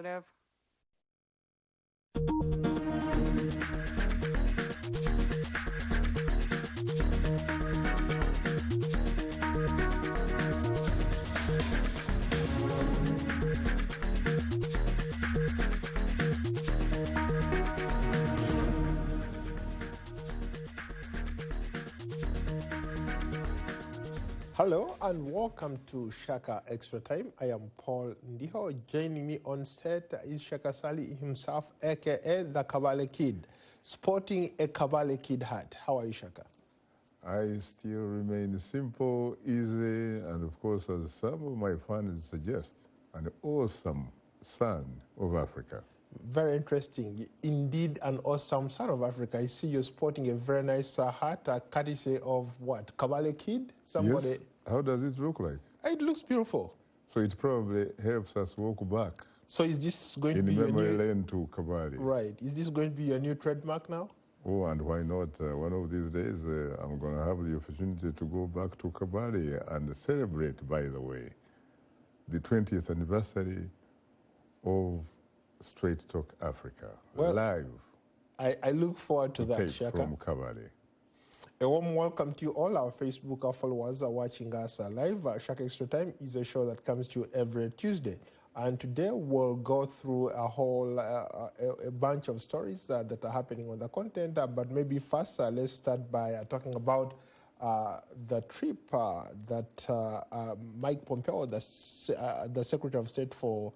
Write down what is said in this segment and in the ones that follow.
informative. Hello and welcome to Shaka Extra Time. I am Paul Ndiho. Joining me on set is Shaka Sali himself, aka the Kabale Kid, sporting a Kabale Kid hat. How are you, Shaka? I still remain simple, easy, and of course, as some of my fans suggest, an awesome son of Africa. Very interesting. Indeed, an awesome son of Africa. I see you're sporting a very nice hat, courtesy of what? Kabale Kid? Somebody. Yes. How does it look like? It looks beautiful. So it probably helps us walk back. So is this going to be in your memory new... lane to Kabale? Right. Is this going to be your new trademark now? Oh, and why not? One of these days, I'm going to have the opportunity to go back to Kabale and celebrate, by the way, the 20th anniversary of Straight Talk Africa, well, live. I look forward to that, Shaka. From Kabale. A warm welcome to all our Facebook followers are watching us live. Shaka Extra Time is a show that comes to you every Tuesday. And today we'll go through a whole a bunch of stories that are happening on the content. But maybe first, let's start by talking about the trip that Mike Pompeo, the Secretary of State for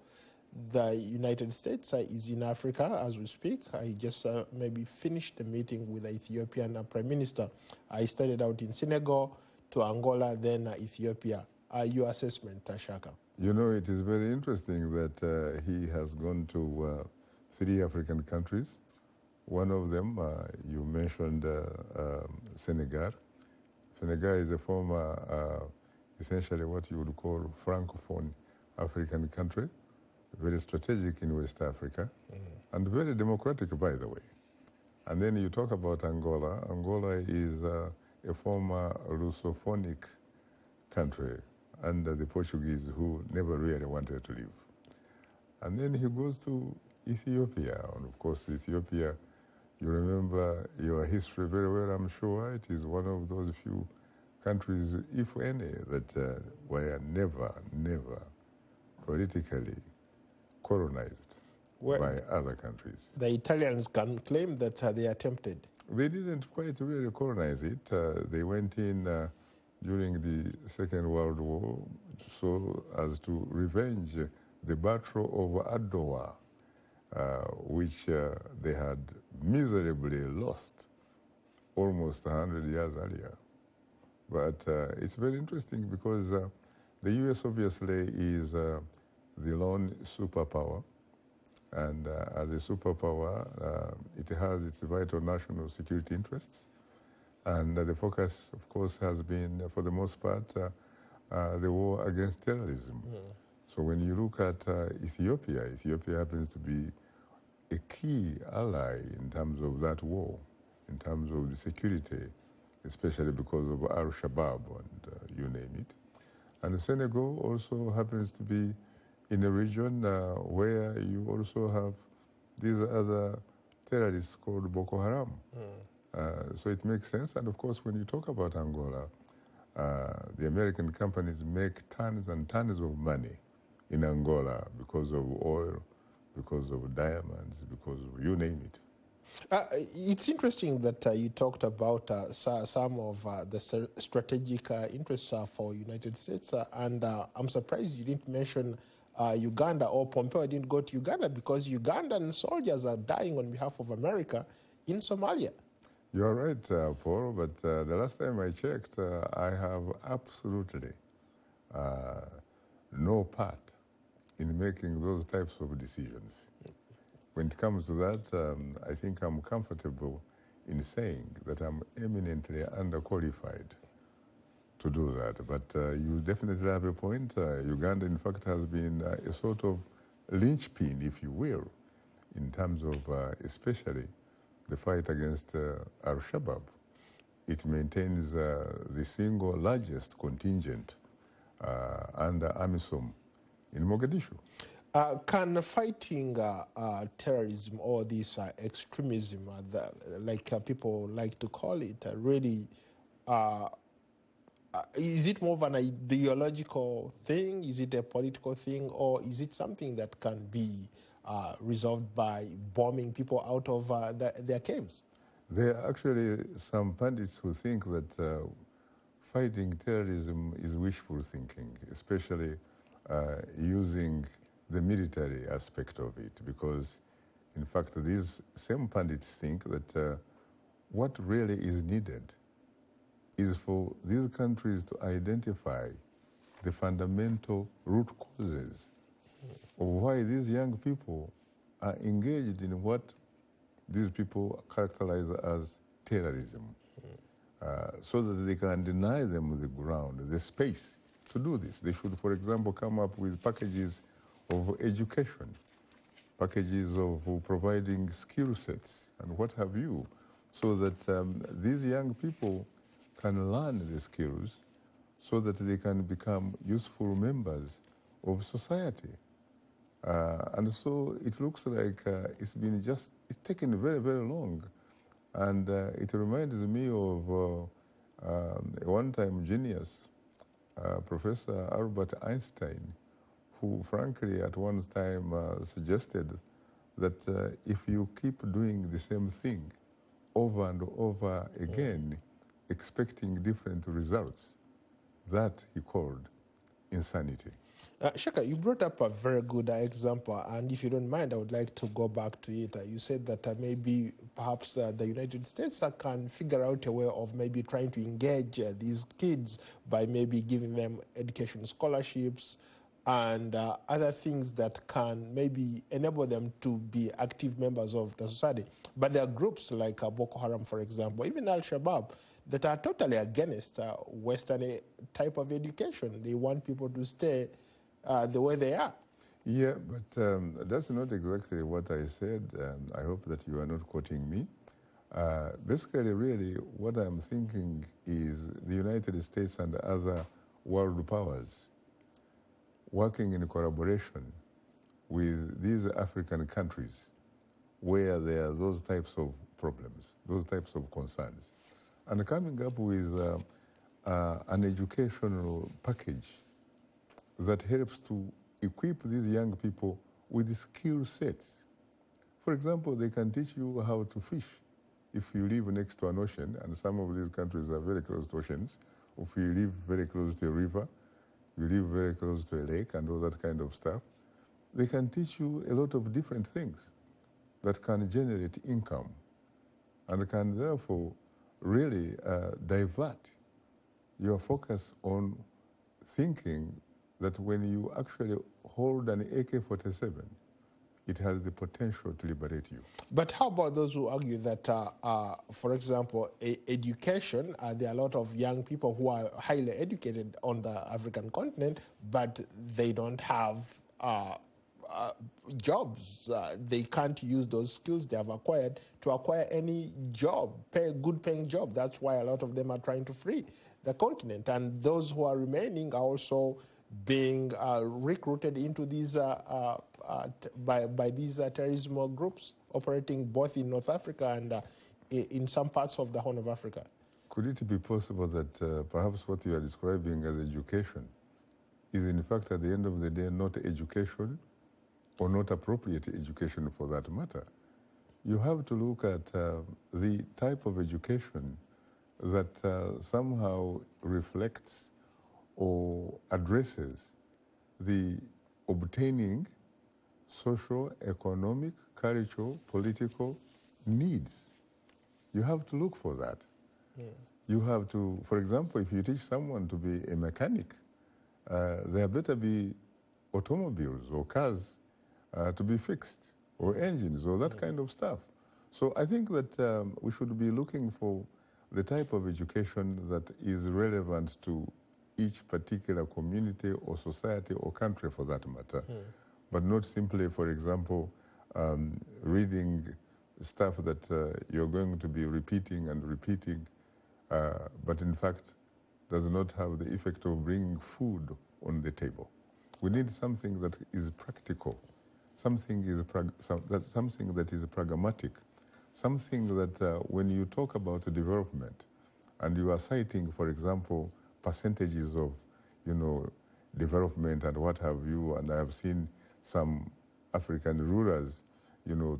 the United States, is in Africa as we speak. I just maybe finished the meeting with the Ethiopian Prime Minister. I started out in Senegal to Angola, then Ethiopia. Your assessment, Shaka? You know, it is very interesting that he has gone to 3 African countries. One of them, you mentioned Senegal. Senegal is a former, essentially what you would call Francophone African country, very strategic in West Africa, and very democratic, by the way. And then you talk about Angola. Angola is a former Russophonic country under the Portuguese who never really wanted to leave. And then he goes to Ethiopia. And of course, Ethiopia, you remember your history very well, I'm sure. It is one of those few countries, if any, that were never politically colonized by other countries. The Italians can claim that they attempted. They didn't quite really colonize it. They went in during the Second World War so as to revenge the Battle of Adwa, which they had miserably lost almost 100 years earlier. But it's very interesting because the U.S. obviously is the lone superpower, and as a superpower, it has its vital national security interests. And the focus, of course, has been, for the most part, the war against terrorism. So when you look at Ethiopia, Ethiopia happens to be a key ally in terms of that war, in terms of the security, especially because of Al-Shabaab and you name it. And Senegal also happens to be in a region where you also have these other terrorists called Boko Haram. So it makes sense. And of course, when you talk about Angola, the American companies make tons and tons of money in Angola because of oil, because of diamonds, because of you name it. It's interesting that you talked about some of the strategic interests for United States, and I'm surprised you didn't mention Uganda, or Pompeo didn't go to Uganda, because Ugandan soldiers are dying on behalf of America in Somalia. You're right, Paul, but the last time I checked, I have absolutely no part in making those types of decisions. When it comes to that, I think I'm comfortable in saying that I'm eminently underqualified to do that. But you definitely have a point. Uganda, in fact, has been a sort of linchpin, if you will, in terms of especially the fight against Al-Shabaab. It maintains the single largest contingent under AMISOM in Mogadishu. Can fighting terrorism or this extremism, like people like to call it, really, uh, is it more of an ideological thing? Is it a political thing? Or is it something that can be resolved by bombing people out of their caves? There are actually some pundits who think that fighting terrorism is wishful thinking, especially using the military aspect of it, because in fact these same pundits think that what really is needed is for these countries to identify the fundamental root causes of why these young people are engaged in what these people characterize as terrorism, so that they can deny them the ground, the space to do this. They should, for example, come up with packages of education, packages of providing skill sets and what have you, so that these young people can learn the skills so that they can become useful members of society. And so it looks like it's taken very, very long. And it reminds me of a one-time genius, Professor Albert Einstein, who frankly at one time suggested that if you keep doing the same thing over and over again, expecting different results, that he called insanity. Shaka, you brought up a very good example, and if you don't mind, I would like to go back to it. You said that maybe perhaps the United States can figure out a way of maybe trying to engage these kids by maybe giving them education scholarships and other things that can maybe enable them to be active members of the society. But there are groups like Boko Haram, for example, even Al-Shabaab, that are totally against Western type of education. They want people to stay the way they are. Yeah, but that's not exactly what I said. I hope that you are not quoting me. Basically, really, what I'm thinking is the United States and other world powers working in collaboration with these African countries where there are those types of problems, those types of concerns, and coming up with an educational package that helps to equip these young people with skill sets. For example, they can teach you how to fish if you live next to an ocean, and some of these countries are very close to oceans. If you live very close to a river, you live very close to a lake and all that kind of stuff, they can teach you a lot of different things that can generate income and can therefore really divert your focus on thinking that when you actually hold an AK-47, it has the potential to liberate you. But how about those who argue that, for example, education, there are a lot of young people who are highly educated on the African continent, but they don't have jobs. They can't use those skills they have acquired to acquire any job, good paying job. That's why a lot of them are trying to flee the continent. And those who are remaining are also being recruited into these by these terrorism groups operating both in North Africa and in some parts of the Horn of Africa. Could it be possible that perhaps what you are describing as education is in fact at the end of the day not education or not appropriate education for that matter? You have to look at the type of education that somehow reflects or addresses the obtaining social, economic, cultural, political needs. You have to look for that. Yeah. You have to, for example, if you teach someone to be a mechanic, there better be automobiles or cars to be fixed, or engines, or that kind of stuff. So I think that we should be looking for the type of education that is relevant to each particular community or society or country for that matter, but not simply, for example, reading stuff that you're going to be repeating and repeating, but in fact does not have the effect of bringing food on the table. We need something that is practical, something that is pragmatic, something that when you talk about development, and you are citing, for example, percentages of, development and what have you, and I have seen some African rulers,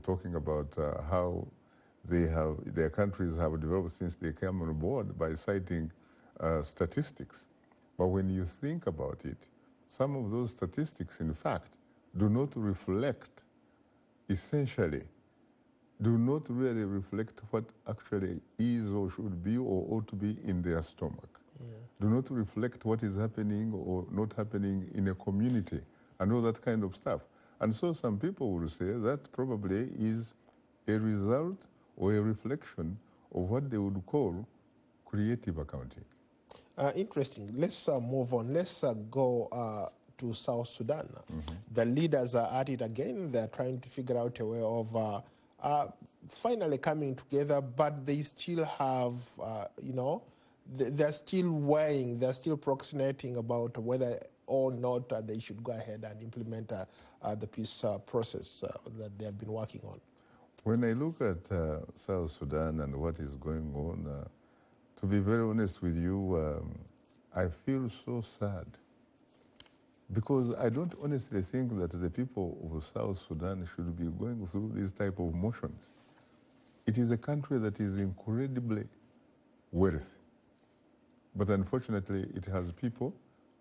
talking about how their countries have developed since they came on board by citing statistics. But when you think about it, some of those statistics, in fact, do not reflect, essentially, do not really reflect what actually is or should be or ought to be in their stomach. Do not reflect what is happening or not happening in a community and all that kind of stuff. And so some people will say that probably is a result or a reflection of what they would call creative accounting. Interesting. Let's move on. Let's go to South Sudan. The leaders are at it again. They're trying to figure out a way of finally coming together, but they still have, they're still weighing, they're still procrastinating about whether or not they should go ahead and implement the peace process that they have been working on. When I look at South Sudan and what is going on, to be very honest with you, I feel so sad, because I don't honestly think that the people of South Sudan should be going through this type of motions. It is a country that is incredibly wealthy, but unfortunately it has people,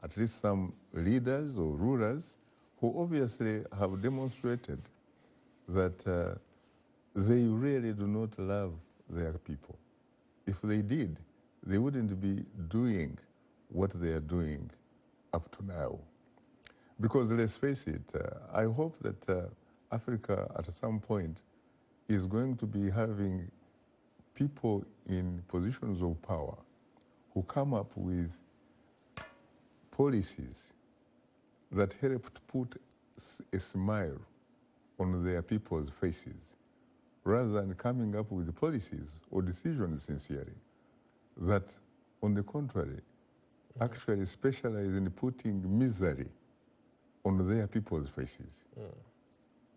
at least some leaders or rulers, who obviously have demonstrated that they really do not love their people. If they did, they wouldn't be doing what they are doing up to now. Because let's face it, I hope that Africa at some point is going to be having people in positions of power who come up with policies that help to put a smile on their people's faces, rather than coming up with policies or decisions sincerely that, on the contrary, actually specialize in putting misery on their people's faces.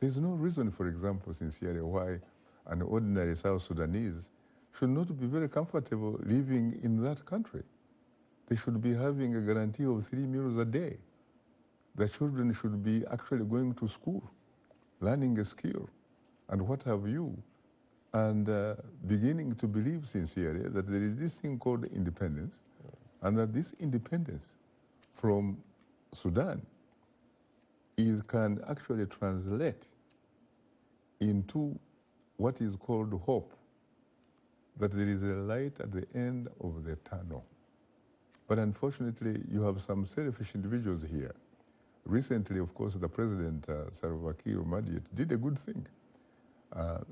There's no reason, for example, sincerely, why an ordinary South Sudanese should not be very comfortable living in that country. They should be having a guarantee of 3 meals a day. Their children should be actually going to school, learning a skill, and what have you, and beginning to believe sincerely that there is this thing called independence, and that this independence from Sudan can actually translate into what is called hope, that there is a light at the end of the tunnel. But unfortunately, you have some selfish individuals here. Recently, of course, the president, Salva Kiir Mayardit, did a good thing.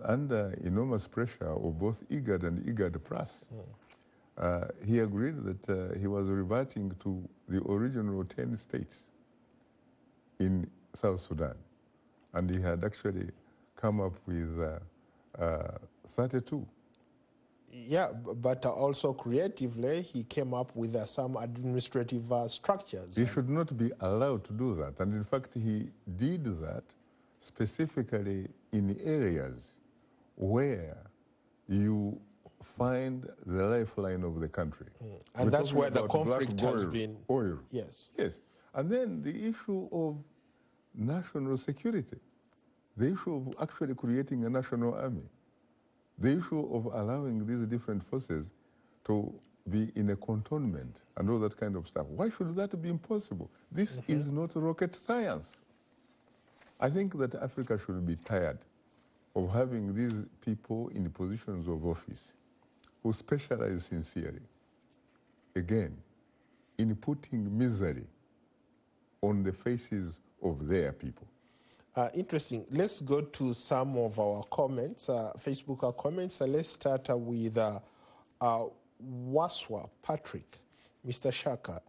Under enormous pressure of both IGAD and IGAD Plus, he agreed that he was reverting to the original 10 states in South Sudan. And he had actually come up with 32. Yeah, but also creatively, he came up with some administrative structures. He should not be allowed to do that. And in fact, he did that specifically in areas where you find the lifeline of the country. And that's where the conflict has been. Oil. Yes. Yes. And then the issue of national security, the issue of actually creating a national army, the issue of allowing these different forces to be in a cantonment and all that kind of stuff. Why should that be impossible? This is not rocket science. I think that Africa should be tired of having these people in positions of office who specialize sincerely, again, in putting misery on the faces of their people. Interesting. Let's go to some of our comments, Facebook comments. Let's start with Waswa Patrick. Mr. Shaka,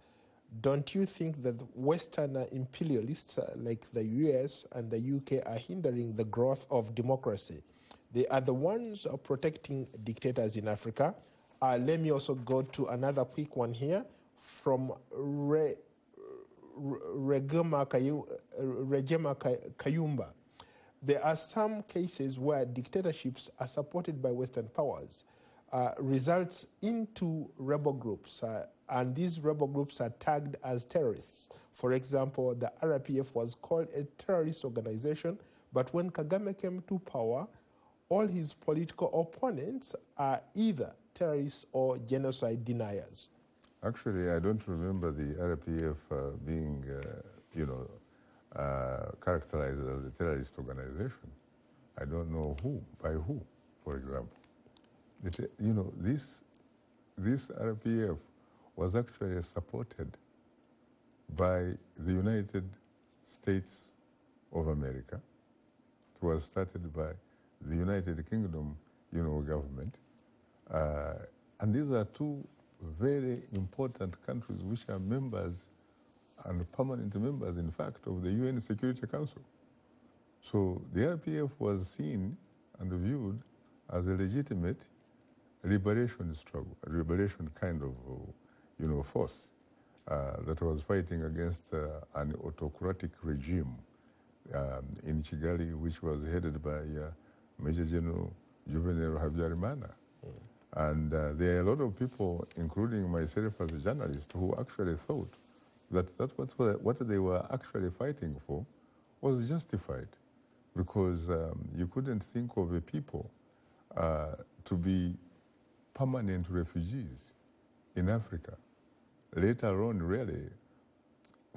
don't you think that Western imperialists like the US and the UK are hindering the growth of democracy? They are the ones protecting dictators in Africa. Let me also go to another quick one here from Regema Kayumba. There are some cases where dictatorships are supported by Western powers, results into rebel groups, and these rebel groups are tagged as terrorists. For example, the RPF was called a terrorist organization, but when Kagame came to power, all his political opponents are either terrorists or genocide deniers. Actually, I don't remember the RPF being, characterized as a terrorist organization. I don't know by who, for example. This RPF was actually supported by the United States of America. It was started by the United Kingdom, government. And these are two very important countries which are members and permanent members, in fact, of the UN Security Council. So the RPF was seen and viewed as a legitimate liberation struggle, a liberation kind of, force that was fighting against an autocratic regime in Kigali, which was headed by Major General Juvenal Habyarimana. And there are a lot of people, including myself as a journalist, who actually thought that what they were actually fighting for was justified, because you couldn't think of a people to be permanent refugees in Africa, let alone really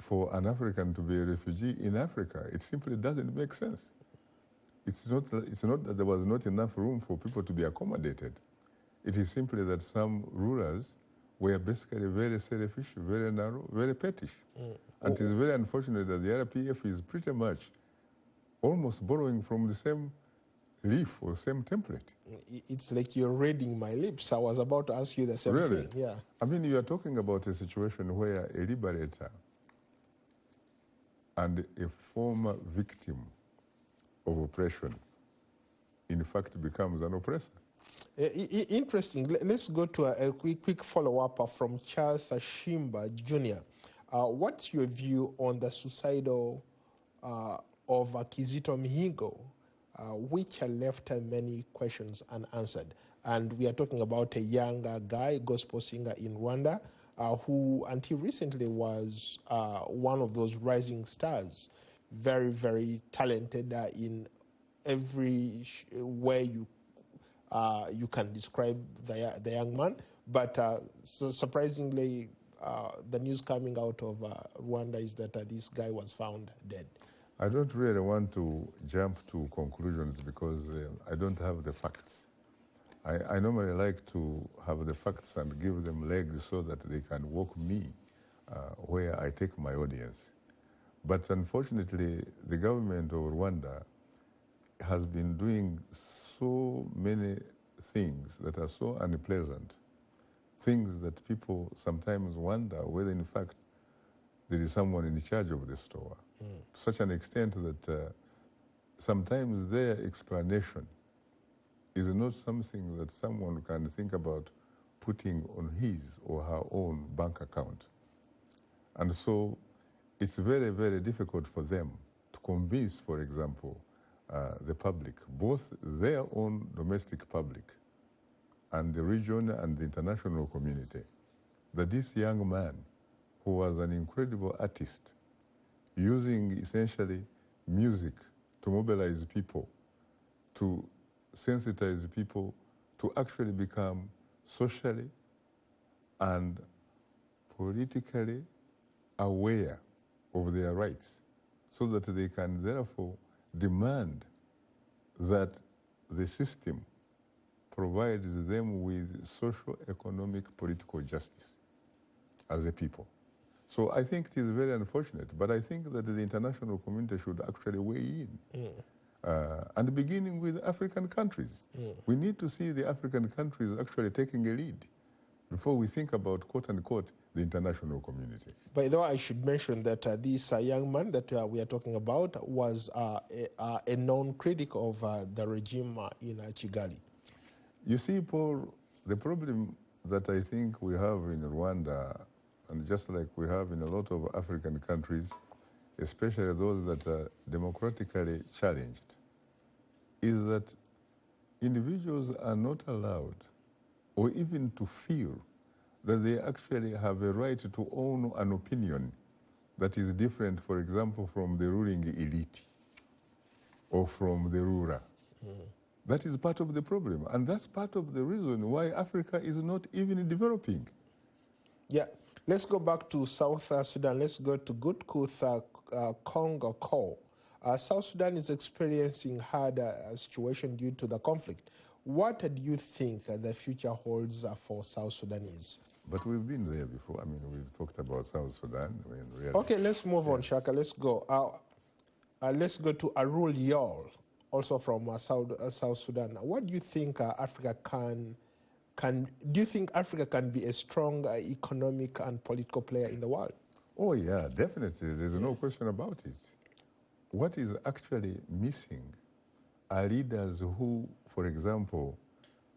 for an African to be a refugee in Africa. It simply doesn't make sense. It's not that there was not enough room for people to be accommodated. It is simply that some rulers were basically very selfish, very narrow, very pettish. And it is very unfortunate that the RPF is pretty much almost borrowing from the same leaf or same template. It's like you're reading my lips. I was about to ask you the same thing. Yeah. I mean, you are talking about a situation where a liberator and a former victim of oppression, in fact, becomes an oppressor. Interesting. Let's go to a quick follow-up from Charles Ashimba Jr. What's your view on the suicidal of Kizito Mihigo, which left many questions unanswered? And we are talking about a young guy, gospel singer in Rwanda, who until recently was one of those rising stars, very, very talented in every way you can describe the young man. But so surprisingly, the news coming out of Rwanda is that this guy was found dead. I don't really want to jump to conclusions because I don't have the facts. I normally like to have the facts and give them legs so that they can walk me where I take my audience. But unfortunately, the government of Rwanda has been doing so many things that are so unpleasant, things that people sometimes wonder whether in fact there is someone in charge of the store, to such an extent that sometimes their explanation is not something that someone can think about putting on his or her own bank account. And so it's very, very difficult for them to convince, for example, the public, both their own domestic public and the region and the international community, that this young man, who was an incredible artist, using essentially music to mobilize people, to sensitize people to actually become socially and politically aware of their rights, so that they can therefore demand that the system provides them with social, economic, political justice as a people. So I think it is very unfortunate, but I think that the international community should actually weigh in. And beginning with African countries. We need to see the African countries actually taking a lead before we think about, quote unquote, the international community. By the way, I should mention that this young man that we are talking about was a known critic of the regime in Kigali. You see, Paul, the problem that I think we have in Rwanda and just like we have in a lot of African countries, especially those that are democratically challenged, is that individuals are not allowed or even to feel that they actually have a right to own an opinion that is different, for example, from the ruling elite or from the ruler. That is part of the problem, and that's part of the reason why Africa is not even developing. Yeah, let's go back to South Sudan. Let's go to Good Kutha Congo Co. South Sudan is experiencing hard situation due to the conflict. What do you think the future holds for South Sudanese? But we've been there before. I mean, we've talked about South Sudan. I mean, really. Okay, let's move on, Shaka. Let's go. Let's go to Arul Yol, also from South Sudan. What do you think Africa can? Do you think Africa can be a strong economic and political player in the world? Oh yeah, definitely. There's no question about it. What is actually missing are leaders who, for example,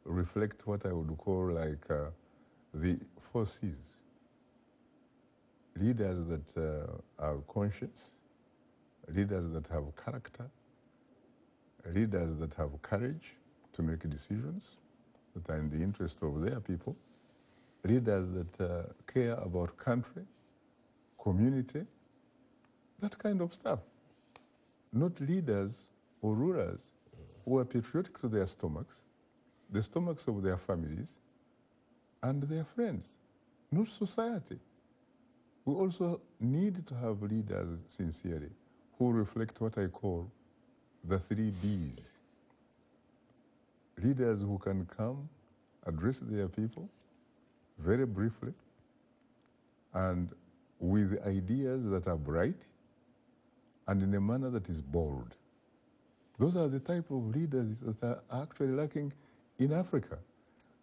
reflect what I would call like the 4 C's. Leaders that are conscious, leaders that have character, leaders that have courage to make decisions that are in the interest of their people, leaders that care about country, community, that kind of stuff. Not leaders or rulers who are patriotic to their stomachs, the stomachs of their families, and their friends, not society. We also need to have leaders, sincerely, who reflect what I call the 3 B's. Leaders who can come, address their people very briefly, and with ideas that are bright, and in a manner that is bold. Those are the type of leaders that are actually lacking in Africa.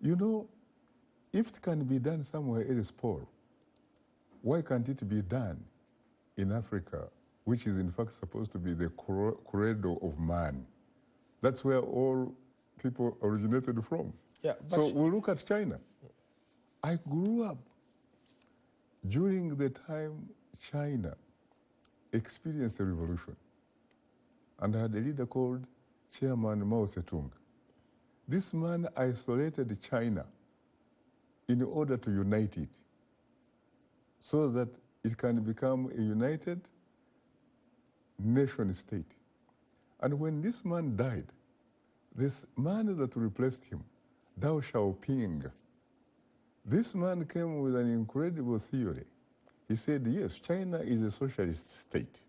You know, if it can be done somewhere else, Paul, why can't it be done in Africa, which is in fact supposed to be the cradle of man? That's where all people originated from. Yeah, so we look at China. I grew up during the time China experienced a revolution, and I had a leader called Chairman Mao Zedong. This man isolated China in order to unite it so that it can become a united nation state. And when this man died, this man that replaced him, Deng Xiaoping, this man came with an incredible theory. He said, yes, China is a socialist state,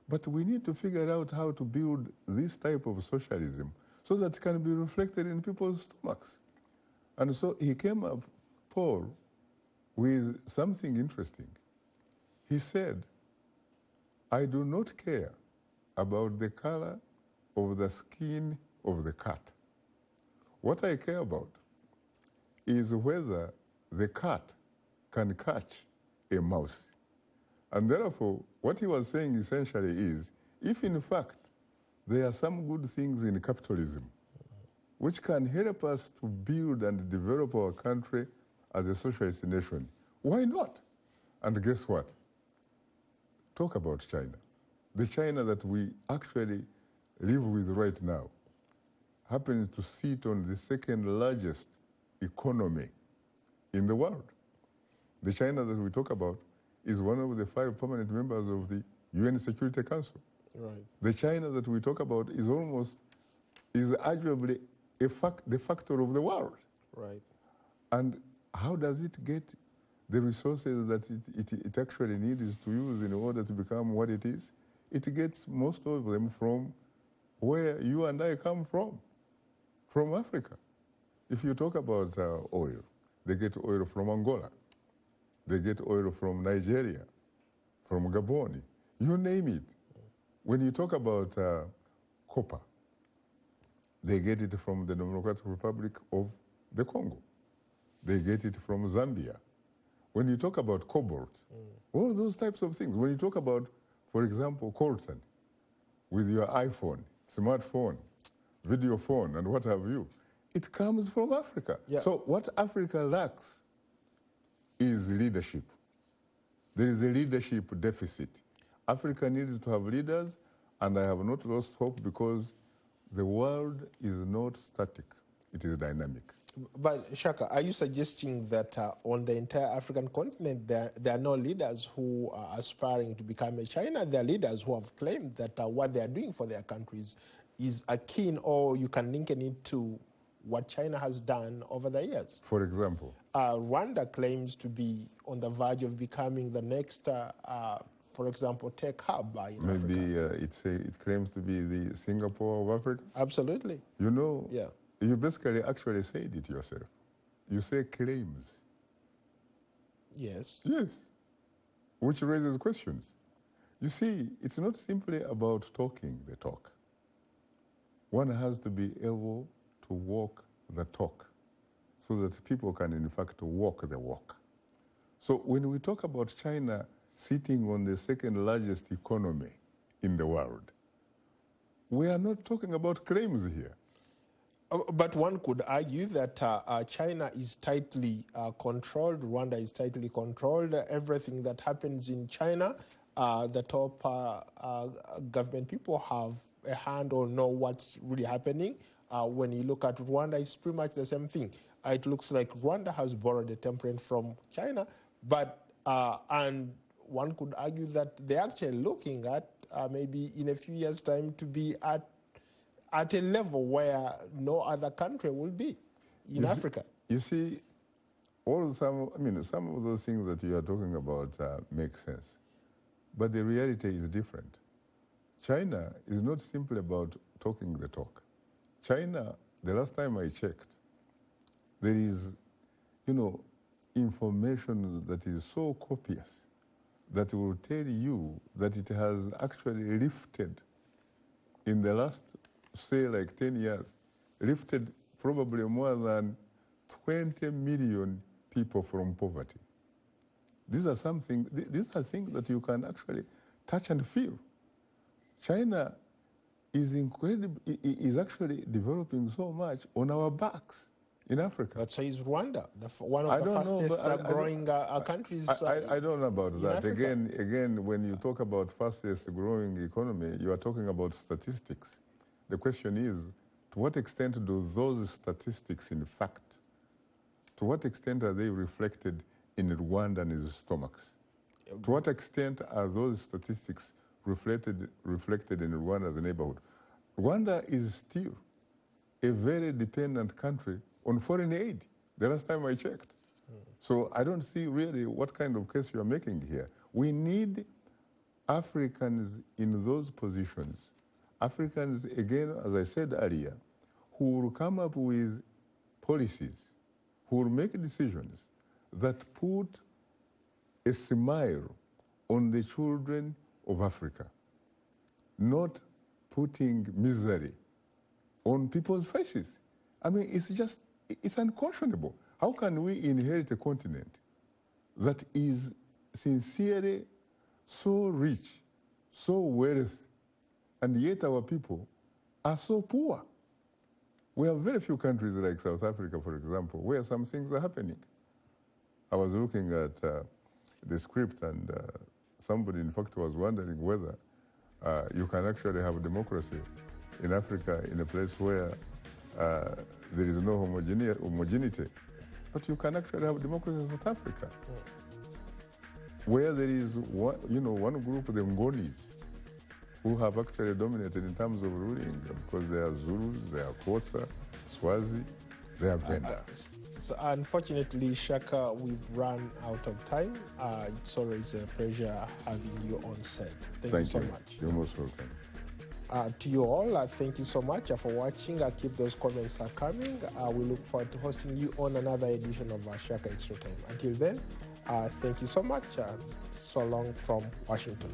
but we need to figure out how to build this type of socialism so that it can be reflected in people's stomachs. And so he came up, Paul, with something interesting. He said, I do not care about the color of the skin of the cat. What I care about is whether the cat can catch a mouse. And therefore, what he was saying essentially is, if in fact there are some good things in capitalism which can help us to build and develop our country as a socialist nation, why not? And guess what? Talk about China. The China that we actually live with right now happens to sit on the 2nd largest economy in the world. The China that we talk about is one of the 5 permanent members of the UN Security Council. Right. The China that we talk about is arguably the factor of the world. Right. And how does it get the resources that it actually needs to use in order to become what it is? It gets most of them from where you and I come from Africa. If you talk about oil, they get oil from Angola. They get oil from Nigeria, from Gabon, you name it. When you talk about copper, they get it from the Democratic Republic of the Congo. They get it from Zambia. When you talk about cobalt, all those types of things. When you talk about, for example, coltan, with your iPhone, smartphone, video phone, and what have you, it comes from Africa. Yeah. So what Africa lacks is leadership. There is a leadership deficit. Africa needs to have leaders, and I have not lost hope because the world is not static, it is dynamic. But Shaka, are you suggesting that on the entire African continent there are no leaders who are aspiring to become a China? There are leaders who have claimed that what they are doing for their countries is akin, or you can link it to what China has done over the years. For example? Rwanda claims to be on the verge of becoming the next, for example, tech hub in Maybe Africa. It claims to be the Singapore of Africa? Absolutely. You know, yeah. You basically actually said it yourself. You say claims. Yes. Yes. Which raises questions. You see, it's not simply about talking the talk. One has to be able to walk the talk so that people can, in fact, walk the walk. So when we talk about China sitting on the second largest economy in the world, we are not talking about claims here. But one could argue that China is tightly controlled, Rwanda is tightly controlled. Everything that happens in China, the top government people have a hand or know what's really happening. When you look at Rwanda, it's pretty much the same thing. It looks like Rwanda has borrowed a template from China, but and one could argue that they're actually looking at maybe in a few years' time to be at a level where no other country will be in Africa. You see, some of those things that you are talking about make sense, but the reality is different. China is not simply about talking the talk. China, the last time I checked, there is, information that is so copious that will tell you that it has actually lifted in the last, say, like 10 years, lifted probably more than 20 million people from poverty. These are things that you can actually touch and feel. China is actually developing so much on our backs in Africa. But so is Rwanda, one of the fastest growing countries. I don't know about that. Africa. Again, when you talk about fastest growing economy, you are talking about statistics. The question is, to what extent do those statistics, in fact, to what extent are they reflected in Rwandans' stomachs? To what extent are those statistics reflected in Rwanda's neighborhood? Rwanda is still a very dependent country on foreign aid, the last time I checked. So I don't see really what kind of case you are making here. We need Africans in those positions. Africans, again, as I said earlier, who will come up with policies, who will make decisions that put a smile on the children of Africa, not putting misery on people's faces. I mean, it's unconscionable. How can we inherit a continent that is sincerely so rich, so wealthy, and yet our people are so poor? We have very few countries like South Africa, for example, where some things are happening. I was looking at the script, and somebody, in fact, was wondering whether you can actually have democracy in Africa in a place where there is no homogeneity. But you can actually have democracy in South Africa, where there is one group, the Ngonis, who have actually dominated in terms of ruling, because they are Zulus, they are Xhosa, Swazi, they are Venda. So unfortunately, Shaka, we've run out of time. It's always a pleasure having you on set. Thank you so much. You're most welcome. To you all, thank you so much for watching. Keep those comments coming. We look forward to hosting you on another edition of Shaka Extra Time. Until then, thank you so much. So long from Washington.